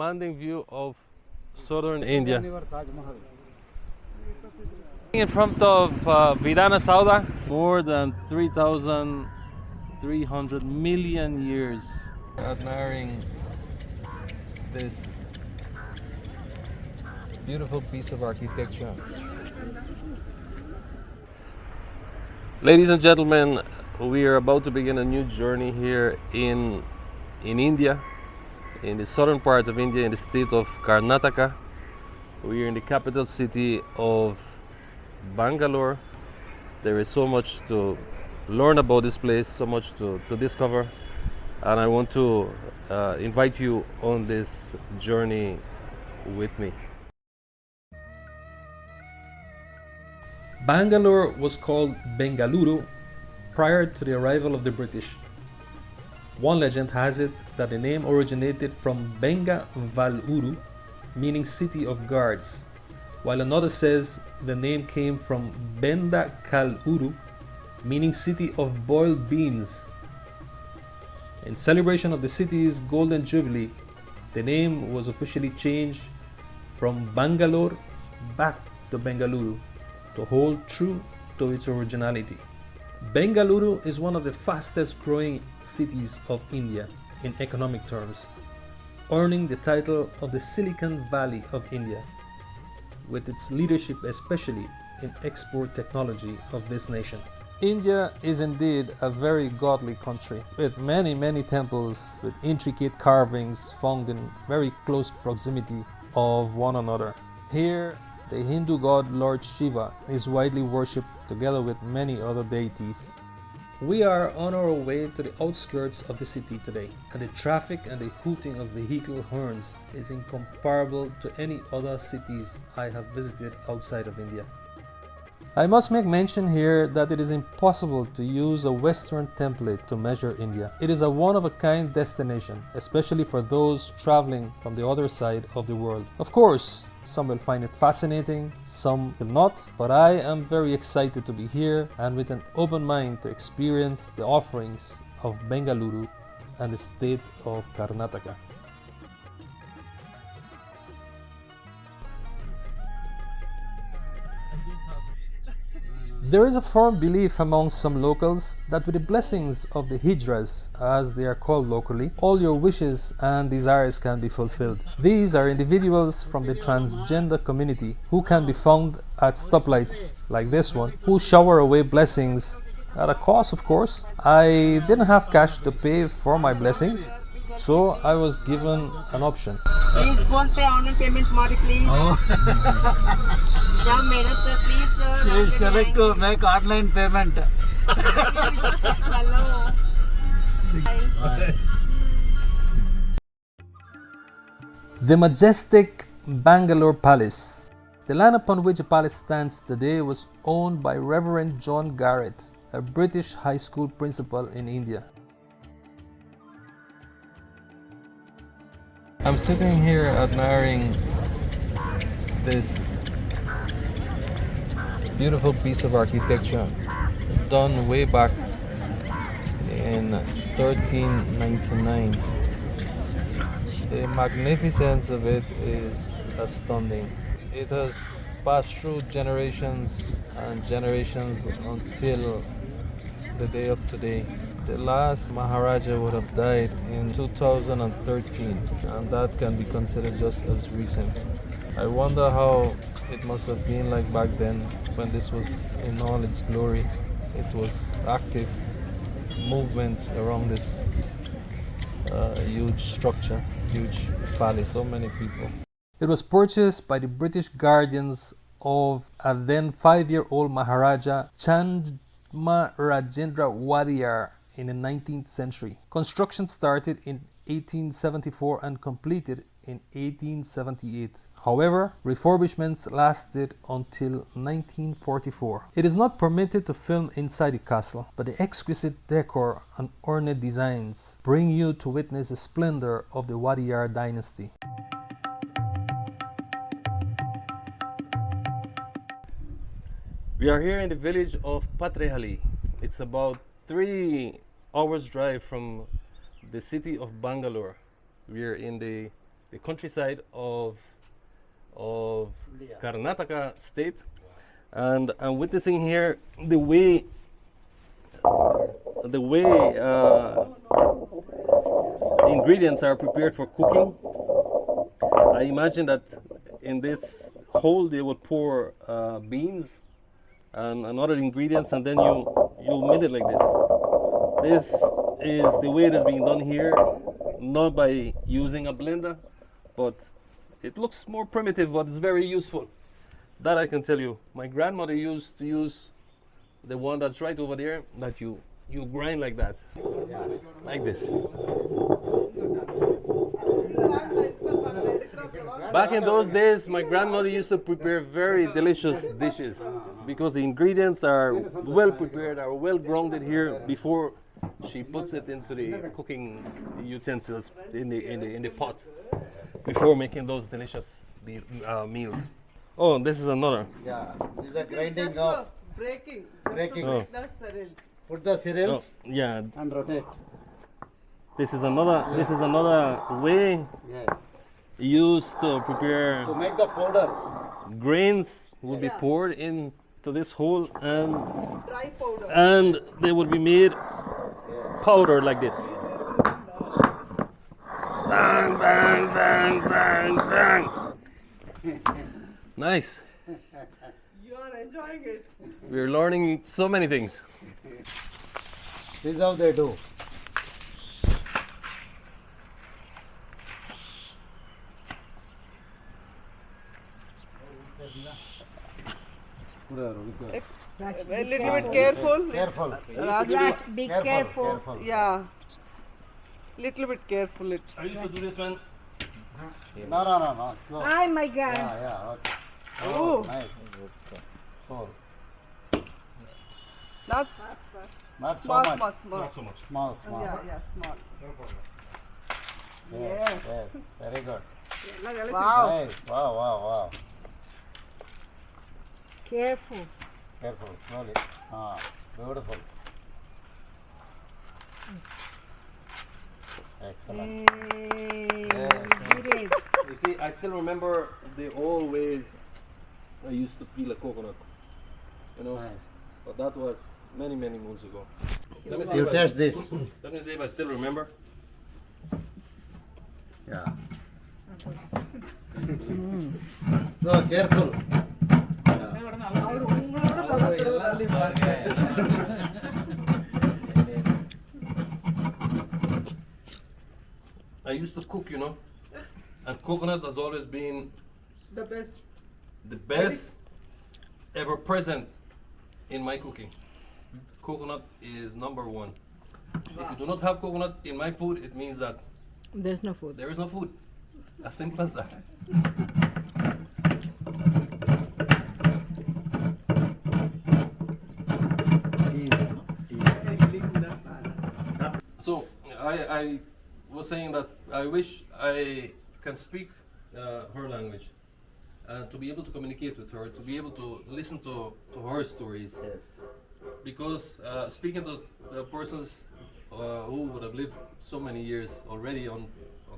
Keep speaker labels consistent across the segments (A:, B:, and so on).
A: commanding view of southern India. In front of Vidhana Soudha, more than 3,300 million years. Admiring this beautiful piece of architecture. Ladies and gentlemen, we are about to begin a new journey here in India, in the southern part of India, in the state of Karnataka. We are in the capital city of Bangalore. There is so much to learn about this place, so much to discover, and I want to invite you on this journey with me. Bangalore was called Bengaluru prior to the arrival of the British. One legend has it that the name originated from Bengaluru, meaning city of guards, while another says the name came from Benda Kaluru, meaning city of boiled beans. In celebration of the city's golden jubilee, the name was officially changed from Bangalore back to Bengaluru to hold true to its originality. Bengaluru is one of the fastest growing cities of India in economic terms, earning the title of the Silicon Valley of India, with its leadership especially in export technology of this nation. India is indeed a very godly country, with many temples with intricate carvings found in very close proximity of one another. Here, the Hindu god Lord Shiva is widely worshipped together with many other deities. We are on our way to the outskirts of the city today, and the traffic and the hooting of vehicle horns is incomparable to any other cities I have visited outside of India. I must make mention here that it is impossible to use a Western template to measure India. It is a one-of-a-kind destination, especially for those traveling from the other side of the world. Of course, some will find it fascinating, some will not, but I am very excited to be here and with an open mind to experience the offerings of Bengaluru and the state of Karnataka. There is a firm belief among some locals that with the blessings of the Hijras, as they are called locally, all your wishes and desires can be fulfilled. These are individuals from the transgender community who can be found at stoplights like this one, who shower away blessings at a cost, of course. I didn't have cash to pay for my blessings, so I was given an option.
B: Please phone pay online payment ಮಾಡಿ please. क्या मेहनत से please sir.
C: Please tell it to make online payment.
B: Hello.
A: The majestic Bangalore Palace. The land upon which the palace stands today was owned by Reverend John Garrett, a British high school principal in India. I'm sitting here admiring this beautiful piece of architecture done way back in 1399. The magnificence of it is astounding. It has passed through generations and generations until the day of today. The last Maharaja would have died in 2013, and that can be considered just as recent. I wonder how it must have been like back then when this was in all its glory. It was active movement around this huge structure, huge palace, so many people. It was purchased by the British guardians of a then 5-year-old Maharaja Rajendra Wadiyar in the 19th century. Construction started in 1874 and completed in 1878. However, refurbishments lasted until 1944. It is not permitted to film inside the castle, but the exquisite decor and ornate designs bring you to witness the splendor of the Wadiyar dynasty. We are here in the village of Patali. It's about 3 hours drive from the city of Bangalore. We are in the the countryside of Karnataka state, and I'm witnessing here the way ingredients are prepared for cooking. I imagine that in this hole they would pour beans and other ingredients, and then you mix it like this. This is the way it is being done here, not by using a blender, but it looks more primitive, but it's very useful. That I can tell you. My grandmother used to use the one that's right over there, that you grind like that, like this. Back in those days, my grandmother used to prepare very delicious dishes because the ingredients are well prepared, are well grounded here before she puts it into the cooking utensils in the pot before making those delicious meals. Oh, this is another.
C: Yeah, this is a grinding
B: Just
C: of
B: breaking.
C: breaking.
A: Oh.
B: The cereal.
C: Put the cereals
A: Yeah,
C: and rotate.
A: this is another way
C: Yes.
A: used to prepare
C: To make the powder.
A: grains would be
B: Yeah.
A: poured into this hole,
B: Dry powder.
A: and they would be made powder like this. Bang, bang, bang, bang, bang. Nice.
B: You are enjoying it.
A: We're learning so many things.
C: This is how they do.
B: A little bit careful.
C: Careful.
D: Raj, be careful.
B: Yeah. Little bit careful. It.
A: I used to do this one.
C: No. Slow.
D: Ay, my God.
C: Yeah. Okay.
B: Oh.
C: Nice. Four.
B: Not
C: Not so
B: small,
C: much.
B: small, small.
A: Not so much.
C: Small.
B: Yeah, small.
C: Yes. Very good.
B: Wow.
C: Nice. Wow.
D: Careful.
C: Careful. Slowly. Beautiful. Excellent.
D: Hey,
C: Yes.
D: you did it.
A: You see, I still remember the old ways I used to peel a coconut. You know,
C: Nice.
A: but that was many moons ago. Let me see
C: You
A: if
C: test this.
A: Let me see if I still remember.
C: Yeah. So careful.
A: I used to cook, you know, and coconut has always been
B: The best.
A: the best ever present in my cooking. Coconut is number one. If you do not have coconut in my food, it means that
D: There's no food.
A: there is no food. As simple as that. So I was saying that I wish I can speak her language, to be able to communicate with her, to be able to listen to her stories.
C: Yes.
A: Because speaking to the persons who would have lived so many years already on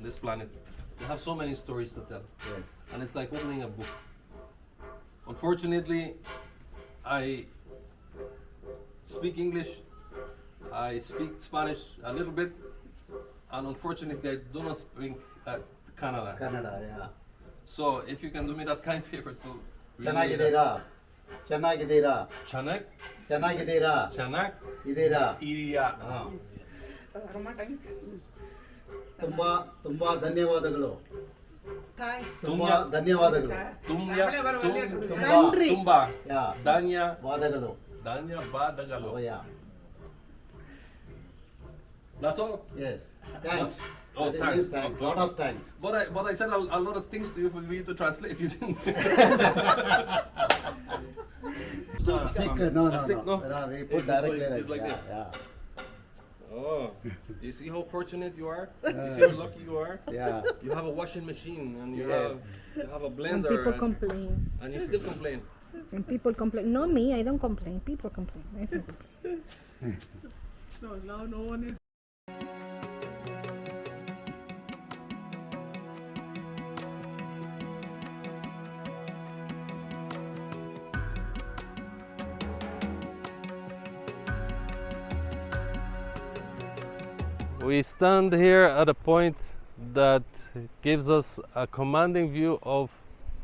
A: this planet, they have so many stories to tell.
C: Yes.
A: And it's like opening a book. Unfortunately, I speak English, I speak Spanish a little bit, and unfortunately I do not speak Kannada.
C: Canada, yeah.
A: So if you can do me that kind favor to
C: ಚೆನ್ನಾಗಿದ್ದೀರಾ ಚೆನ್ನಾಗಿದ್ದೀರಾ
A: Chanak,
C: ಚೆನ್ನಾಗಿದ್ದೀರಾ
A: Chanak,
C: ಇದ್ದೀರಾ
A: Iria.
C: ತುಂಬಾ ತುಂಬಾ ಧನ್ಯವಾದಗಳು
B: Thanks.
C: ತುಂಬಾ ಧನ್ಯವಾದಗಳು
A: Tumya,
B: Nandri.
A: Tumba,
C: yeah
A: Danya,
C: ವಾದಗಳು
A: Danya Badagalo.
C: Yeah
A: That's all.
C: yes thanks
A: Oh,
C: That
A: thanks.
C: means thanks lot of thanks
A: But I said a lot of things to you for you to translate. You didn't.
C: stick no
A: Stick, no?
C: we put directly
A: It's like
C: yeah,
A: this.
C: yeah
A: Oh, you see how fortunate you are? You see how lucky you are?
C: yeah
A: You have a washing machine and you
C: Yes.
A: have a
D: And
A: blender
D: people complain.
A: and you still complain.
D: And people complain. Not me, I don't complain. People complain. I don't complain.
B: No, now no one is.
E: We stand here at a point that gives us a commanding view of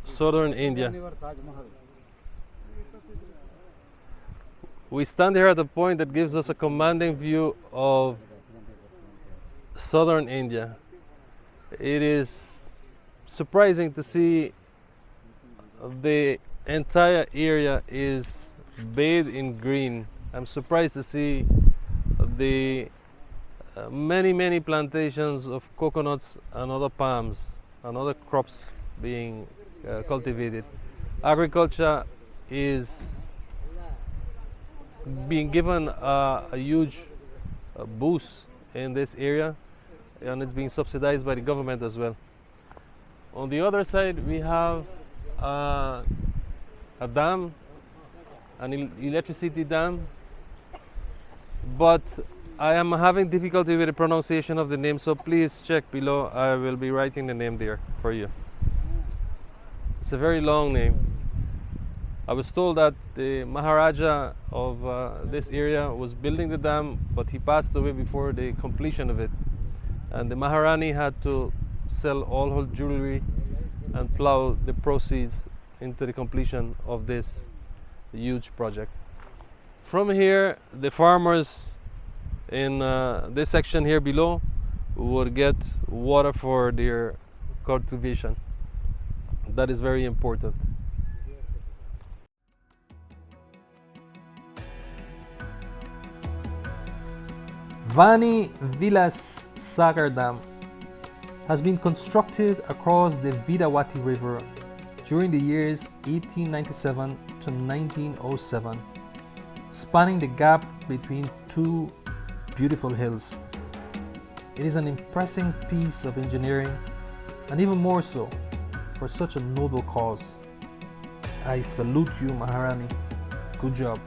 E: southern India. We stand here at a point that gives us a commanding view of southern India. It is surprising to see the entire area is bathed in green. I'm surprised to see the many plantations of coconuts and other palms and other crops being cultivated. Agriculture is being given a huge boost in this area, and it's being subsidized by the government as well. On the other side, we have a dam, an electricity dam, but I am having difficulty with the pronunciation of the name, so please check below. I will be writing the name there for you. It's a very long name. I was told that the Maharaja of this area was building the dam, but he passed away before the completion of it. And the Maharani had to sell all her jewelry and plow the proceeds into the completion of this huge project. From here, the farmers in this section here below would get water for their cultivation. That is very important.
A: Vani Vilas Sagar Dam has been constructed across the Vidawati River during the years 1897 to 1907, spanning the gap between two beautiful hills. It is an impressive piece of engineering, and even more so for such a noble cause. I salute you, Maharani. Good job.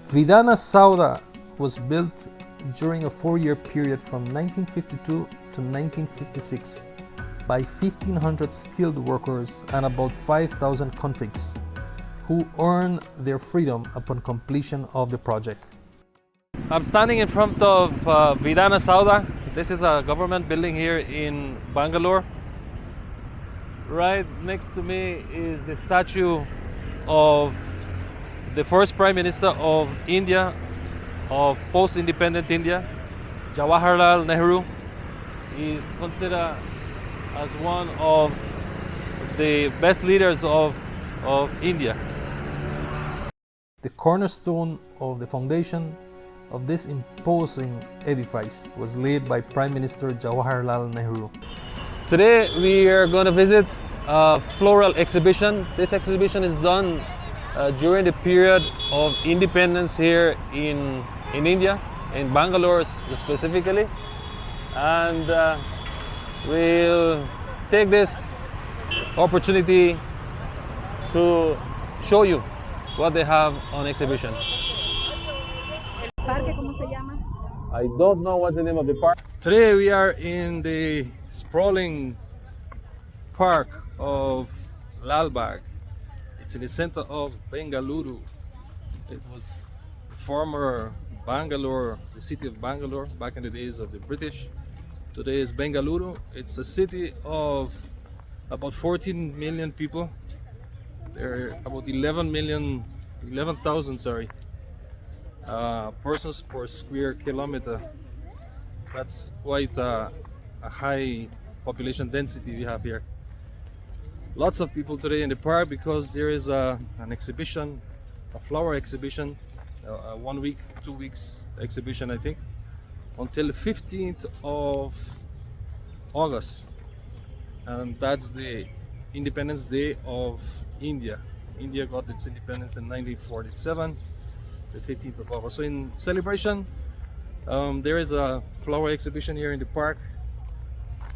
A: Vidhana Soudha was built during a 4-year period from 1952 to 1956 by 1,500 skilled workers and about 5,000 convicts who earned their freedom upon completion of the project.
E: I'm standing in front of Vidhana Soudha. This is a government building here in Bangalore. Right next to me is the statue of the first Prime Minister of India, of post-independent India, Jawaharlal Nehru. He is considered as one of the best leaders of India.
A: The cornerstone of the foundation of this imposing edifice was laid by Prime Minister Jawaharlal Nehru.
E: Today we are going to visit a floral exhibition. This exhibition is done during the period of independence here in India, in Bangalore specifically, and we'll take this opportunity to show you what they have on exhibition.
D: ¿Parque cómo se llama?
E: I don't know what's the name of the park. Today we are in the sprawling park of Lalbagh. It's in the center of Bengaluru. It was former Bangalore, the city of Bangalore, back in the days of the British. Today is Bengaluru. It's a city of about 14 million people. There are about 11,000 persons per square kilometer. That's quite a high population density we have here. Lots of people today in the park because there is an exhibition, a flower exhibition, a 1 week, 2 weeks exhibition, I think, until the 15th of August. And that's the Independence Day of India. India got its independence in 1947, the 15th of August. So in celebration, there is a flower exhibition here in the park,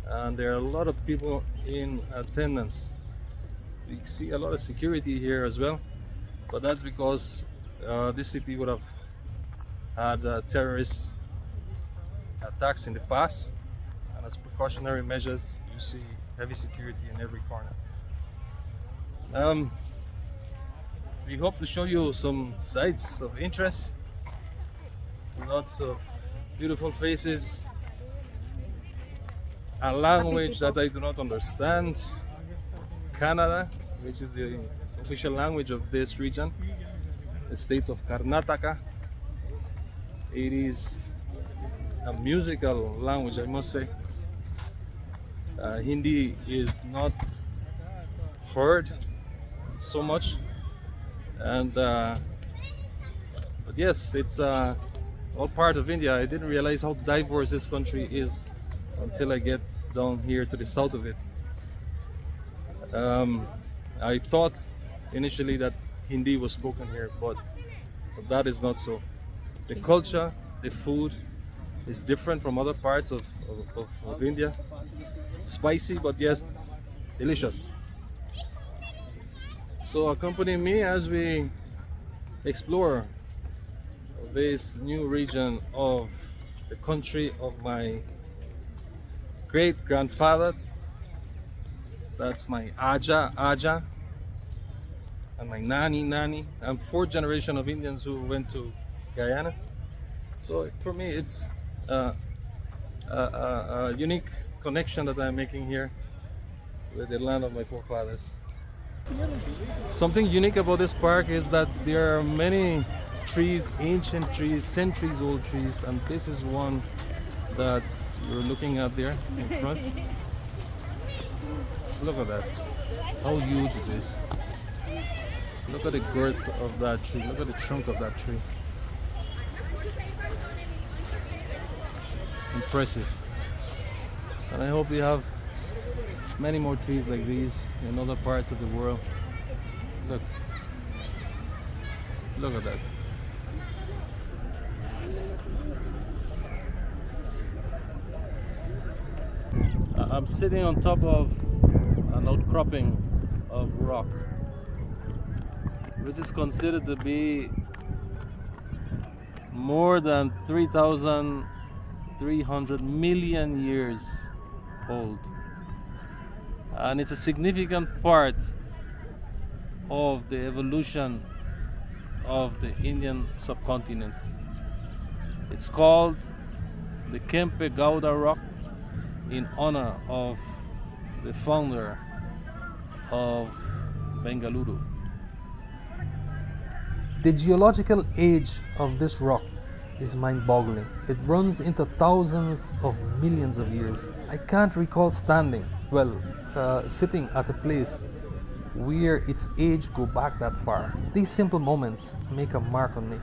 E: and there are a lot of people in attendance. We see a lot of security here as well, but that's because this city would have had terrorist attacks in the past. And as precautionary measures, you see heavy security in every corner. We hope to show you some sites of interest. Lots of beautiful faces. A language that I do not understand. Kannada, which is the official language of this region, the state of Karnataka. It is a musical language, I must say. Hindi is not heard so much, and but yes, it's all part of India. I didn't realize how diverse this country is until I get down here to the south of it. I thought initially that Hindi was spoken here, but that is not so. The culture, the food is different from other parts of India. Spicy, but yes, delicious. So accompany me as we explore this new region of the country of my great grandfather. That's my Aja, and my Nani. I'm fourth generation of Indians who went to Guyana. So for me, it's a unique connection that I'm making here with the land of my forefathers. Something unique about this park is that there are many trees, ancient trees, centuries old trees, and this is one that you're looking at there in front. Look at that, how huge it is. Look at the girth of that tree, look at the trunk of that tree. Impressive. And I hope we have many more trees like these in other parts of the world. Look at that. I'm sitting on top of an outcropping of rock, which is considered to be more than 3,300 million years old. And it's a significant part of the evolution of the Indian subcontinent. It's called the Kempe Gowda rock in honor of the founder of Bengaluru.
A: The geological age of this rock is mind-boggling. It runs into thousands of millions of years. I can't recall sitting at a place where its age go back that far. These simple moments make a mark on me.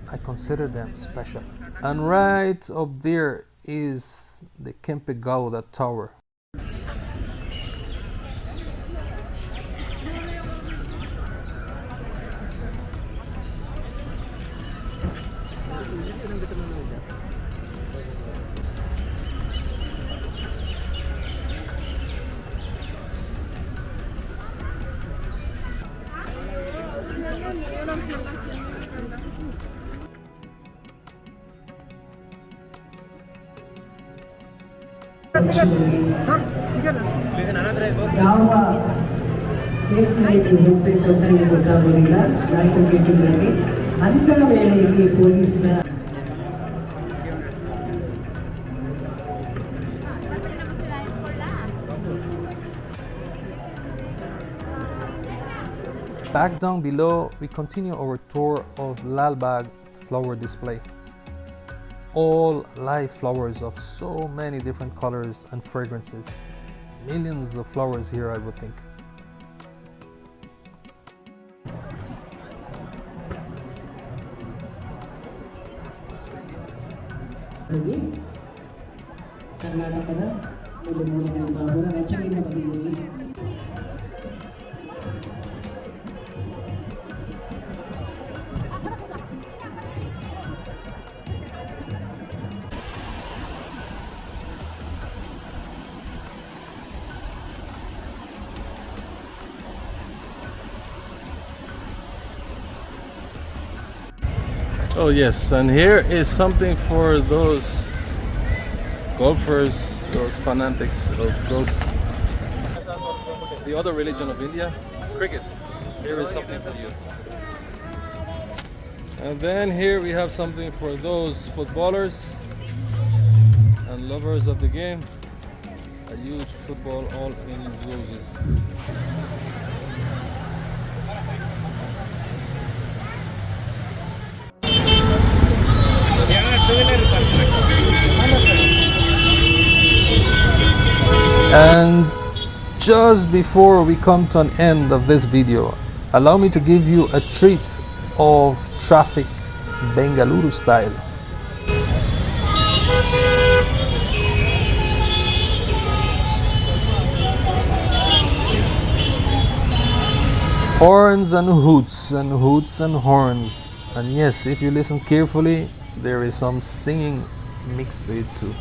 A: I consider them special. And right up there is the Kempe Gowda Tower.
F: ಯಾವ ಗೇಟ್ನಲ್ಲಿ ಹೋಗಬೇಕು ಅಂತ ನಿಮಗೆ ಗೊತ್ತಾಗೋದಿಲ್ಲ. 4 ಗೇಟುಗಳಲ್ಲಿ ಅಂತ ವೇಳೆಯಲ್ಲಿ ಪೊಲೀಸ್ನ
A: Back down below, we continue our tour of Lal Bagh flower display. All live flowers of so many different colors and fragrances. Millions of flowers here, I would think.
F: ಕರ್ನಾಟಕದ ಮೂಲೆಗಳಿಂದ ಅವರ ರಚನೆಯಿಂದ ಬಂದಿದ್ದೀವಿ.
E: Oh yes, and here is something for those golfers,
A: those fanatics of golf. The other religion of India, cricket. Here is something for you. And then here we have something for those footballers and lovers of the game. A huge football all in roses. And just before we come to an end of this video, allow me to give you a treat of traffic Bengaluru style. Horns and hoots and hoots and horns. And yes, if you listen carefully, there is some singing mixed to it too.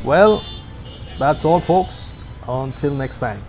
A: Well, that's all folks. Until next time.